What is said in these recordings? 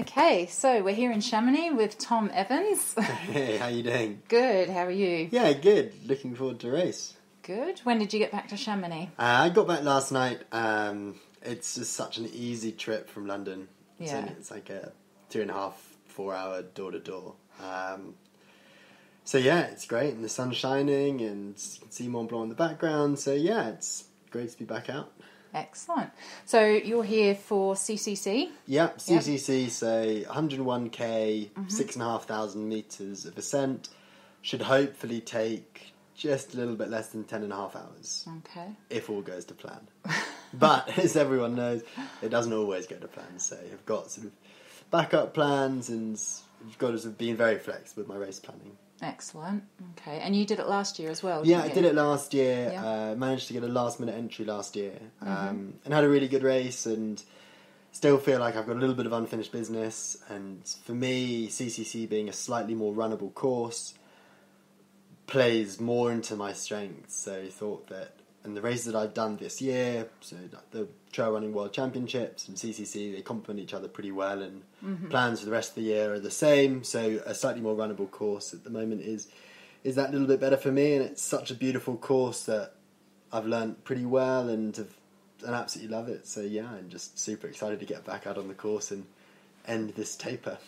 Okay, so we're here in Chamonix with Tom Evans. Hey, how you doing? Good, how are you? Yeah, good. Looking forward to the race. Good. When did you get back to Chamonix? I got back last night. It's just such an easy trip from London. Yeah. It's like a 2.5, 4 hour door to door. So yeah, it's great, and the sun's shining, and you can see Mont Blanc in the background. So yeah, it's great to be back out. Excellent. So you're here for CCC? Yep, CCC, so 101k, 6,500 metres of ascent. Should hopefully take just a little bit less than 10.5 hours. Okay. If all goes to plan. But, as everyone knows, it doesn't always go to plan. So I've got sort of backup plans, and I've got to sort of been very flexible with my race planning. Excellent. Okay. And you did it last year as well, Yeah, didn't I you? did it last year. Yeah. Managed to get a last-minute entry last year. And had a really good race, and still feel like I've got a little bit of unfinished business. And for me, CCC being a slightly more runnable course plays more into my strengths. So I thought that, and the races that I've done this year, so the Trail Running World Championships and CCC, they complement each other pretty well, and plans for the rest of the year are the same. So a slightly more runnable course at the moment is that little bit better for me, and it's such a beautiful course that I've learnt pretty well and absolutely love it. So yeah, I'm just super excited to get back out on the course and end this taper.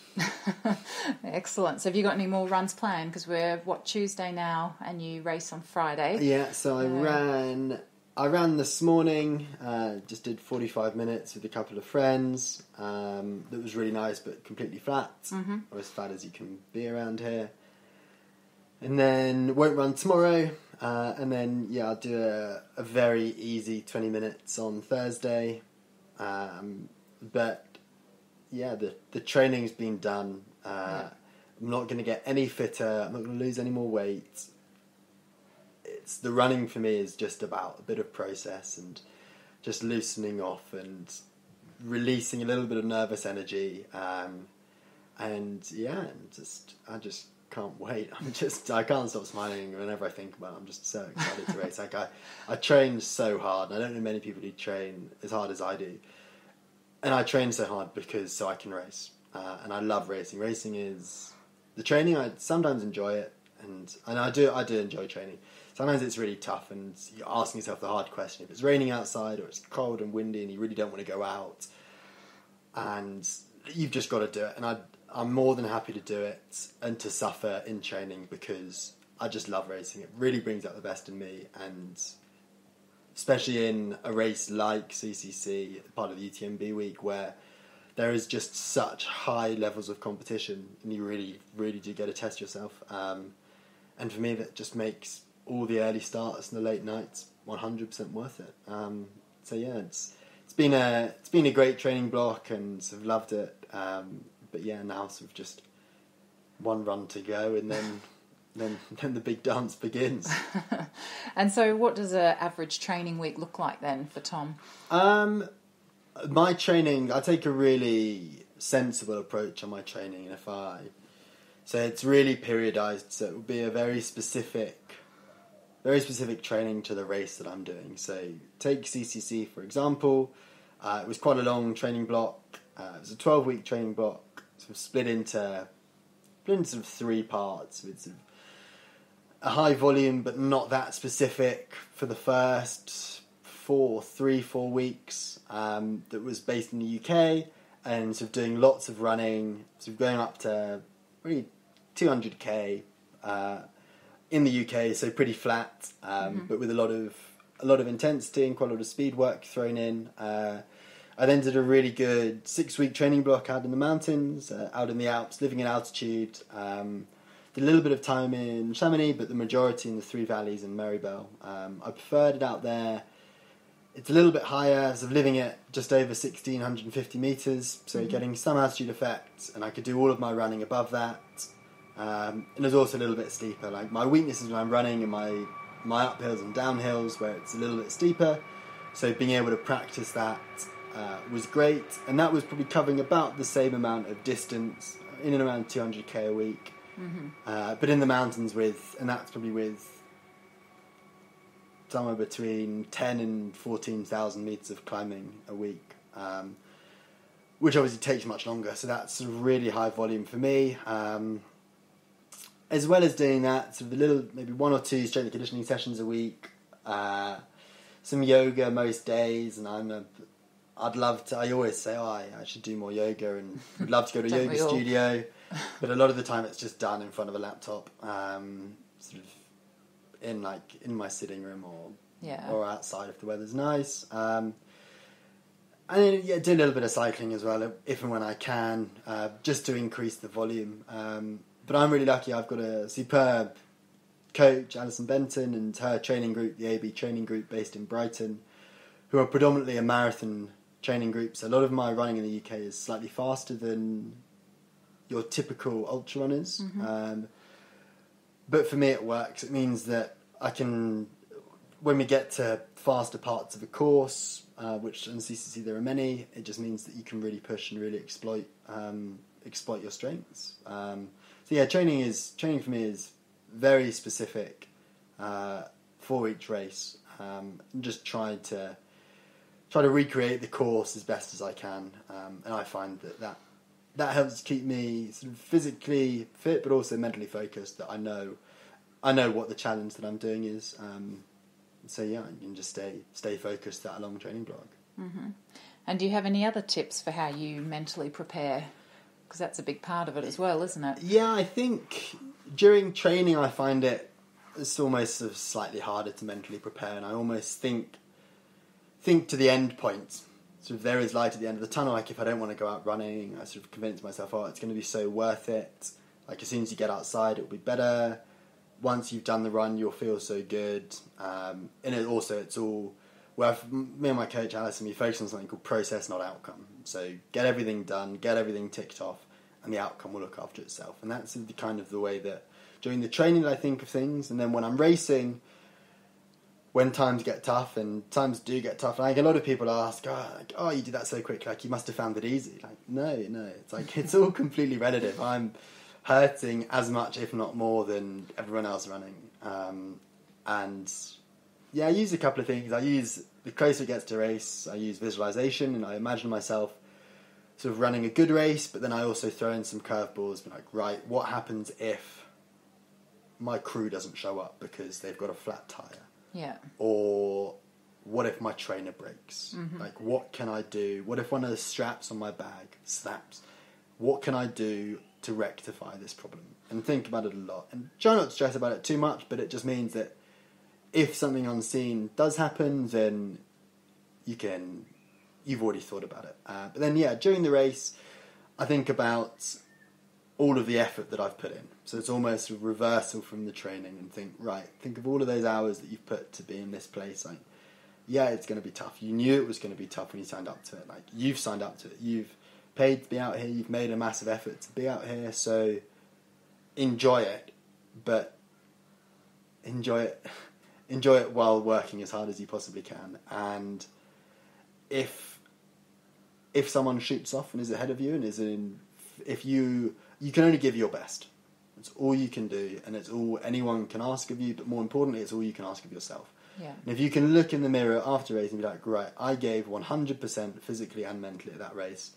Excellent. So have you got any more runs planned? Because we're, Tuesday now, and you race on Friday. Yeah, so I ran this morning, just did 45 minutes with a couple of friends. That was really nice, but completely flat, or as flat as you can be around here. And then won't run tomorrow, and then I'll do a very easy 20 minutes on Thursday. But yeah, the training's been done. I'm not going to get any fitter. I'm not going to lose any more weight. It's the running for me is just about a bit of process and just loosening off and releasing a little bit of nervous energy. I just can't wait. I can't stop smiling whenever I think about it. I'm just so excited to race. Like I train so hard, and I don't know many people who train as hard as I do. And I train so hard so I can race. And I love racing. Racing is the training. I sometimes enjoy it, and I do enjoy training. Sometimes it's really tough, and you're asking yourself the hard question: if it's raining outside or it's cold and windy, and you really don't want to go out, and you've just got to do it. And I'm more than happy to do it and to suffer in training, because I just love racing. It really brings out the best in me, and especially in a race like CCC, part of the UTMB week, where there is just such high levels of competition, and you really, really do get to test yourself. And for me, that just makes all the early starts and the late nights 100% worth it. So yeah, it's been a great training block, and sort of loved it. But yeah, now sort of just one run to go, and then the big dance begins. And so what does an average training week look like then for Tom? My training, I take a really sensible approach on my training, so it's really periodized, so it will be a very specific training to the race that I'm doing. So take CCC for example. It was quite a long training block. It was a 12-week training block, sort of split into sort of 3 parts, with sort of a high volume but not that specific for the first 4 weeks, that was based in the UK, and sort of doing lots of running, sort of going up to really 200k in the UK, so pretty flat, but with a lot of intensity and quite a lot of speed work thrown in. I then did a really good 6-week training block out in the mountains, out in the Alps, living in altitude. Did a little bit of time in Chamonix, but the majority in the 3 Valleys and Maribel. I preferred it out there. It's a little bit higher, so living at just over 1,650 metres, so getting some altitude effect, and I could do all of my running above that. And it was also a little bit steeper. Like, my weakness is when I'm running in my uphills and downhills, where it's a little bit steeper. So being able to practice that was great, and that was probably covering about the same amount of distance, in and around 200k a week. But in the mountains and that's probably with somewhere between 10 and 14,000 metres of climbing a week. which obviously takes much longer. So that's sort of really high volume for me. As well as doing that, sort of a little, maybe 1 or 2 strength and conditioning sessions a week, some yoga most days, and I'd love to. I always say, I should do more yoga, and would love to go to a yoga studio, but a lot of the time it's just done in front of a laptop, sort of in my sitting room or outside if the weather's nice. And then, do a little bit of cycling as well, if and when I can, just to increase the volume. But I'm really lucky. I've got a superb coach, Alison Benton, and her training group, the AB training group, based in Brighton, who are predominantly a marathon training group. So a lot of my running in the UK is slightly faster than your typical ultra runners. Mm-hmm. But for me, it works. It means that I can, when we get to faster parts of a course, which in CCC there are many, it just means that you can really push and really exploit your strengths. So yeah, training for me is very specific for each race. Just try to recreate the course as best as I can, and I find that helps keep me sort of physically fit, but also mentally focused. That I know what the challenge that I'm doing is. So yeah, you can just stay focused that long training block. Mm-hmm. And do you have any other tips for how you mentally prepare? Because that's a big part of it as well, isn't it? Yeah, I think during training I find it's almost sort of slightly harder to mentally prepare, and I almost think to the end point. Sort of there is light at the end of the tunnel. Like if I don't want to go out running, I sort of convince myself, it's going to be so worth it. Like as soon as you get outside, it'll be better. Once you've done the run, you'll feel so good. And it's all. Well, me and my coach Alison, we focus on something called process, not outcome. So get everything done, get everything ticked off, and the outcome will look after itself. And that's the kind of the way that during the training that I think of things. And then when I'm racing, when times get tough, and times do get tough, like a lot of people ask, you did that so quick, like you must have found it easy. Like no, it's like it's all completely relative. I'm hurting as much, if not more, than everyone else running. And yeah, I use a couple of things. The closer it gets to race, I use visualization, and I imagine myself sort of running a good race, but then I also throw in some curveballs, like, right, what happens if my crew doesn't show up because they've got a flat tyre? Yeah. Or what if my trainer breaks? Mm-hmm. Like, what can I do? What if one of the straps on my bag snaps? What can I do to rectify this problem? And think about it a lot. And try not to stress about it too much, but it just means that if something unseen does happen, then you've already thought about it. But then, during the race, I think about all of the effort that I've put in. So it's almost a reversal from the training, and think of all of those hours that you've put to be in this place. Like, it's going to be tough. You knew it was going to be tough when you signed up to it. Like, you've signed up to it. You've paid to be out here. You've made a massive effort to be out here. So enjoy it, but enjoy it while working as hard as you possibly can. And if someone shoots off and is ahead of you and if you can only give your best. It's all you can do, and it's all anyone can ask of you, but more importantly, it's all you can ask of yourself. Yeah. And if you can look in the mirror after race and be like, right, I gave 100% physically and mentally at that race,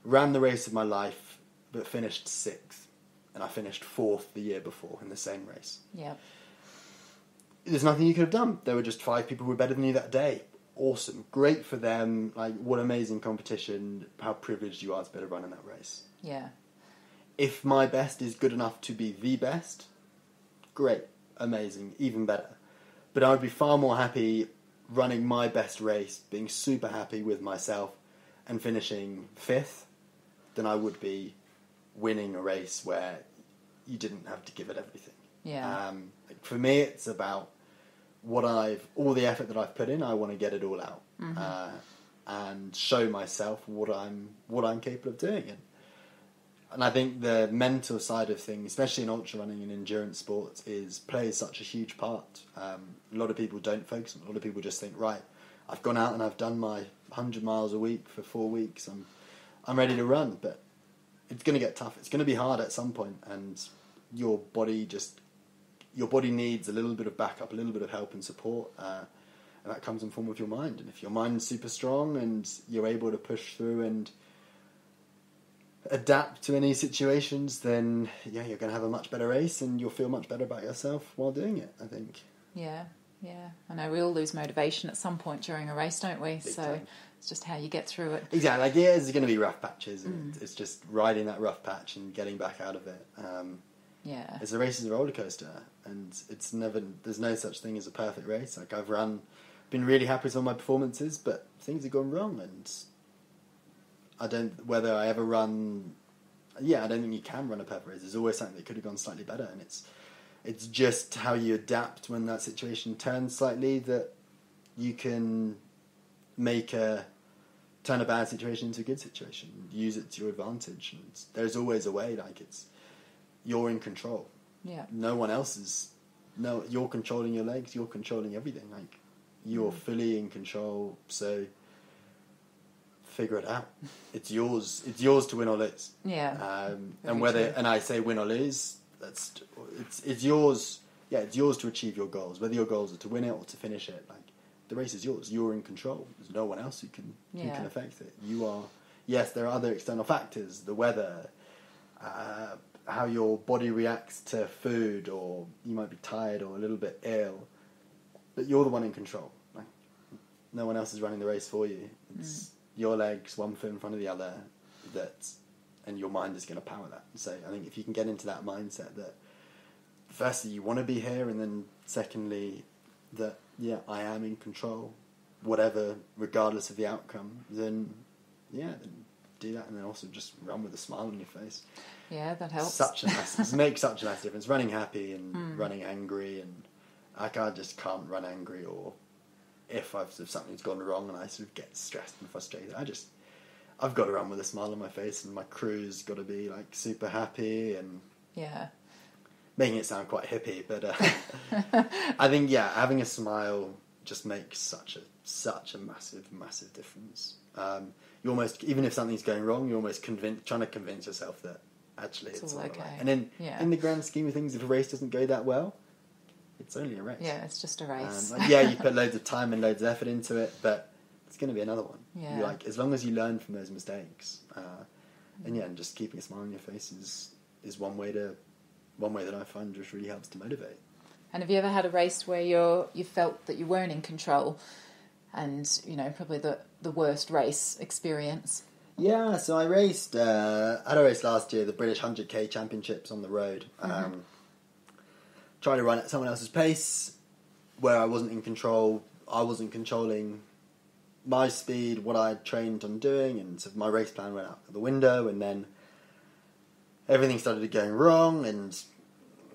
ran the race of my life, but finished 6th, and I finished 4th the year before in the same race. Yeah. There's nothing you could have done. There were just 5 people who were better than you that day. Awesome. Great for them. Like, what amazing competition. How privileged you are to be able to run in that race. Yeah. If my best is good enough to be the best, great, amazing, even better. But I would be far more happy running my best race, being super happy with myself, and finishing 5th than I would be winning a race where you didn't have to give it everything. Yeah. For me, it's about all the effort that I've put in. I want to get it all out, and show myself what I'm capable of doing. And I think the mental side of things, especially in ultra running and endurance sports, plays such a huge part. A lot of people don't focus on it. A lot of people just think, right, I've gone out and I've done my 100 miles a week for 4 weeks. I'm ready to run, but it's going to get tough. It's going to be hard at some point, and your body needs a little bit of backup, a little bit of help and support, and that comes in form of your mind. And if your mind's super strong and you're able to push through and adapt to any situations, then yeah, you're going to have a much better race and you'll feel much better about yourself while doing it, I think. Yeah. I know we all lose motivation at some point during a race, don't we? Big time. It's just how you get through it. Exactly. Like, yeah, there's going to be rough patches, and it's just riding that rough patch and getting back out of it. It's a race is a roller coaster, and there's no such thing as a perfect race. Like, been really happy with all my performances, but things have gone wrong, and I don't think you can run a perfect race. There's always something that could have gone slightly better, and it's just how you adapt when that situation turns slightly that you can turn a bad situation into a good situation, use it to your advantage. And there's always a way. Like, you're in control. Yeah. No one else is. No, you're controlling your legs. You're controlling everything. Like, you're fully in control. So figure it out. It's yours. It's yours to win or lose. Yeah. And I say win or lose. It's yours. Yeah, it's yours to achieve your goals. Whether your goals are to win it or to finish it, like, the race is yours. You're in control. There's no one else who can affect it. You are. Yes, there are other external factors: the weather, how your body reacts to food, or you might be tired or a little bit ill. But you're the one in control. Like, no one else is running the race for you. It's your legs, one foot in front of the other. And your mind is going to power that. So I think if you can get into that mindset that, firstly, you want to be here, and then secondly, that, yeah, I am in control, whatever, regardless of the outcome, then do that, and then also just run with a smile on your face. Yeah, that helps. It makes such a massive difference. Running happy and running angry, and I just can't run angry, or if something's gone wrong and I sort of get stressed and frustrated, I've got to run with a smile on my face, and my crew's got to be like super happy, and making it sound quite hippie, but I think having a smile just makes such a massive difference. You almost, even if something's going wrong, you're almost trying to convince yourself that actually it's all okay. Right. And then in the grand scheme of things, if a race doesn't go that well, it's only a race. Yeah, it's just a race. You put loads of time and loads of effort into it, but it's going to be another one. Yeah. As long as you learn from those mistakes, and just keeping a smile on your face is one way that I find just really helps to motivate. And have you ever had a race where you felt that you weren't in control, and probably the worst race experience? Yeah, so I had a race last year, the British 100k Championships on the road. Tried to run at someone else's pace, where I wasn't in control. I wasn't controlling my speed, what I had trained on doing, and so my race plan went out the window, and then everything started going wrong, and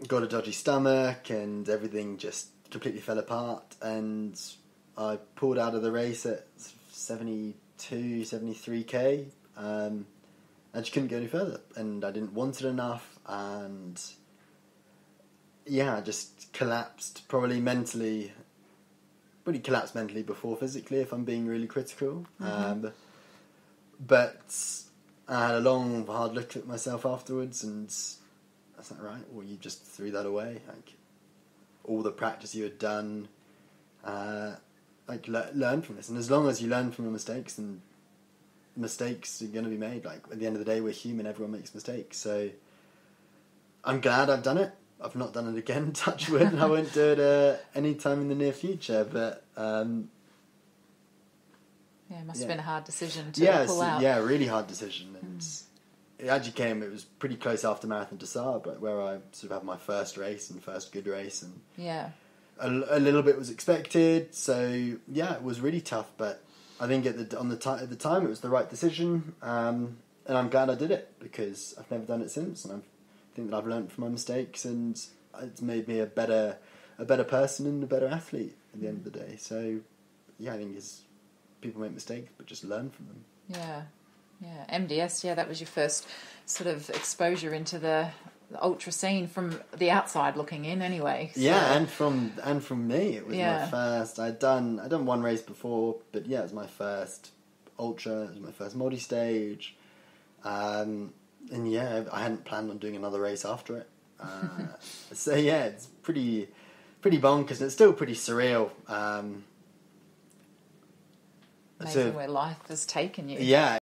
got a dodgy stomach, and everything just completely fell apart, and I pulled out of the race at 72, 73k, and I just couldn't go any further, and I didn't want it enough, and I just collapsed, pretty collapsed mentally before physically, if I'm being really critical. But I had a long, hard look at myself afterwards, and that's not right. Well, you just threw that away. Like, all the practice you had done, learn from this. And as long as you learn from your mistakes, then mistakes are going to be made. Like, at the end of the day, we're human. Everyone makes mistakes. So I'm glad I've done it. I've not done it again, touch wood, and I won't do it any time in the near future. But it must have been a hard decision to pull out. Yeah, really hard decision. And it actually it was pretty close after Marathon des Sables, but where I sort of had my first race and first good race, and a little bit was expected. So it was really tough. But I think at the time it was the right decision, and I'm glad I did it, because I've never done it since, and I think that I've learned from my mistakes, and it's made me a better person and a better athlete at the end of the day. So I think people make mistakes, but just learn from them. MDS, that was your first sort of exposure into the ultra scene from the outside looking in, anyway. So. And from me, it was my first. I'd done one race before, but it was my first ultra. It was my first multi-stage. And I hadn't planned on doing another race after it. It's pretty bonkers, and it's still pretty surreal. Amazing where life has taken you. Yeah.